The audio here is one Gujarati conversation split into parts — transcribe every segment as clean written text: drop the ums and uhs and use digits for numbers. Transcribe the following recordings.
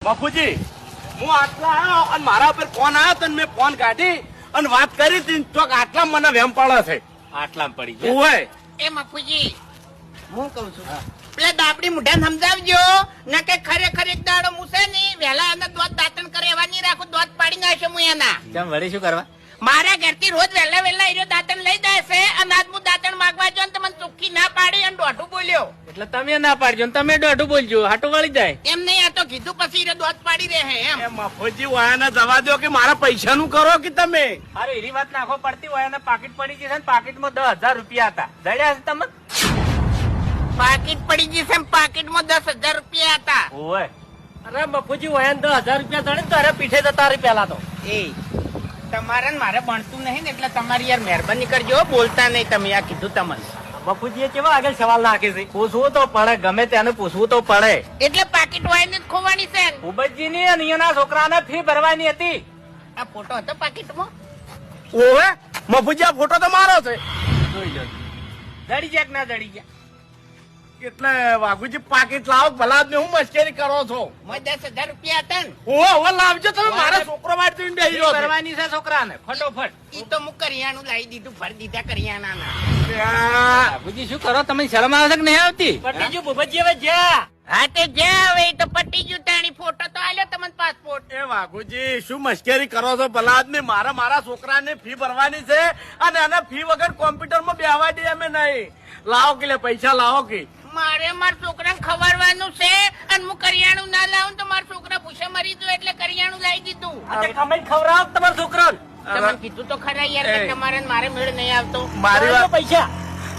બાપુજી હું આટલા આવ્યો અને મારા ઉપર ફોન આવ્યો તો મેં ફોન કાઢી અને વાત કરી હતી તો આટલા મને વેમ પડે છે. આટલામાં પડી ગયા. ઓય એ મફુજી હું કઉ છું પેલા દાબડી મુઢાને સમજાવજો ના કે ખરેખર એક દાડો મુસે ની વેલા એના દોત દાંતણ કરે એવા નહીં રાખું દોત પાડી નાખે હું એના કેમ વળી શું કરવા? મારા ઘરથી રોજ વહેલા વહેલા એનો દાંતણ લઈ જાય છે અને આજ હું દાંતણ માંગવા જો ને મને ચોખ્ખી ના પાડી અને દોઢું બોલ્યો એટલે તમે ના પાડજો ને તમે દોઢું બોલજો, હાટું વળી જાય. એમ નહીં આ તો કીધું પછી એ દોત પાડી રહે એમ એ મફુજી વાયાને જવા દો કે મારા પૈસાનું કરો કે તમે. અરે એની વાત નાખો પડતી હોય અને પાકીટ પડી જશે ને પાકીટમાં 10,000 રૂપિયા હતા. જડ્યા છે તમે? પાકીટ પડી જશે પાકીટમાં 10,000 રૂપિયા હતા. ઓય અરે બાપુજી હોય 10,000 રૂપિયા જડે તારે પીઠે જતા રહી પેલા તો. એ તમારે ને મારે ભણતું નહીં ને એટલે તમારી યાર મહેરબાની કરજો બોલતા નહીં તમે આ કીધું તમને બાપુજી કેવા આગળ સવાલ નાખે છે? પૂછવું તો પડે, ગમે તેને પૂછવું તો પડે. એટલે પાકીટ વાળીને જ ખોવાની છે ઉબજી ની અને અહીંયાના છોકરાને ફી ભરવાની હતી. આ ફોટો હતો પાકીટમાં ઓવે મફુજી આ ફોટો તો મારો છે. જોઈ લો જડી ગયા કે ના જડી ગયા? એટલે વાઘુજી પાકીટ લાવો ભલા ને હું મસ્કરી કરો છો. મોય 10,000 રૂપિયા હતા ને ઓવે લાવજો તમે મારા છોકરો માટે બેહી ફી રહ્યો છે. ભરવાની છે છોકરાને ફટોફટ. ઈ તો હું કરિયાણું લાવી દીધું ભરી દીધા કરિયાણા આ, બાપુજી શું કરો? તમે શરમ આવે છે કે નહીં આવતી? પટી ગયું ભૂપતજી, હવે જા. હા તે જ્યાં હવે ઈ તો પટી ગયું તાણી ફોટો તો આલ્યો તમને પાસપોર્ટ એ વાઘુજી શું મસ્કરી કરો છો ભલા આદમી. મારા છોકરાને ફી ભરવાની છે અને એને ફી વગર કોમ્પ્યુટરમાં બેહવા દે અમે નહીં. લાવો કે લે પૈસા લાવો કે. મારે મારા છોકરાને ખવડાવવાનું છે અને હું કરિયાણું ના લાવું તો મારા છોકરા ભૂસે મરી ગયો એટલે કરિયાણું લાવી દીધું આજે કમાઈને ખવડાવો તમારા છોકરાને. તમને કીધું તો ખરા યાર કે તમારે ને મારે મેળ નહીં આવતો મારી લાવજો વાત પૈસા.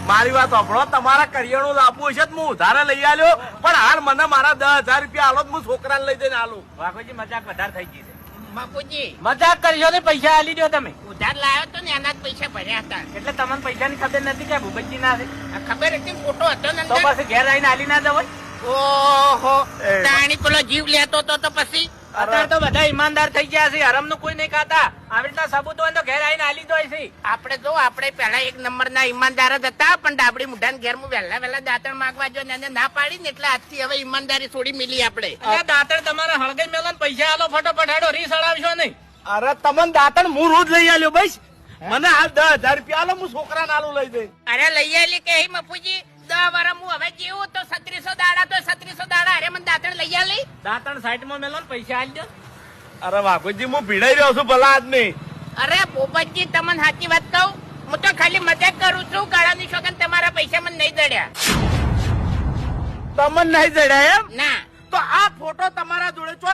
મારી વાત સાંભળો. તમારા કરિયાણું લાવવું હશે તો હું ઉધારે લઈ આવ્યો પણ હાલ મને મારા 10,000 રૂપિયા આલો તો હું છોકરાને લઈ જઈને આલું. વાઘોજી મજાક વધારે થઈ ગઈ છે. બાપુજી મજાક કરશો ને પૈસા આલી દો તમે. ઉધાર લાવ્યો તો ને એના જ પૈસા ભર્યા હતા એટલે તમને પૈસાની ખબર નથી કે ભૂપતજી ના છે? આ ખબર હતી ને ફોટો હતો ને તો અંદર? પછી ઘેર આવીને આલી ના જવાય? ઓહો એ. તાણી પેલો જીવ લેતો તો પછી અત્યારે તો બધા ઈમાનદાર થઈ ગયા છે, હરામ નું કોઈ નહીં ખાતા. આવી રીતના સબૂત હોય તો ઘેર આવીને આલી દો છે. આપણે જો આપણે પેલા એક નંબર ના ઈમાનદાર જ હતા પણ ડાબડી મુઢાને ઘેર હું વહેલા દાંતણ માંગવા જો ને એને ના પાડી ને એટલે આજથી હવે ઈમાનદારી છોડી મિલી આપણે એટલે દાંતણ તમારે હળગાઈ મેલો ને પૈસા આલો ફટોફટ. હેડો રીસ અડાવશો નહીં. અરે તમને દાંતણ હું રોજ લઈ આવ્યો ભાઈ. મને હાલ 10,000 રૂપિયા આલો હું છોકરાને આલું લઈ જઈ. અરે લઈ આલી કે હે મફુજી 10 વર્ષ હું હવે જીવું તો 3600 દાડા તો 3600 દાડા અરે મને દાંતણ લઈ આલી દાંતણ સાઈડમાં મેલો ને પૈસા આલી દો. અરે વાઘુજી હું ભીડાઈ રહ્યો છું ભલા આદમી. અરે ભૂપતજી તમને સાચી વાત કહું હું તો ખાલી મજાક કરું છું ગાળાની શોખન તમારા પૈસા મને નહીં દડ્યા તમને નહીં જડ્યા એમ? ના તો આ ફોટો તમારા જોડે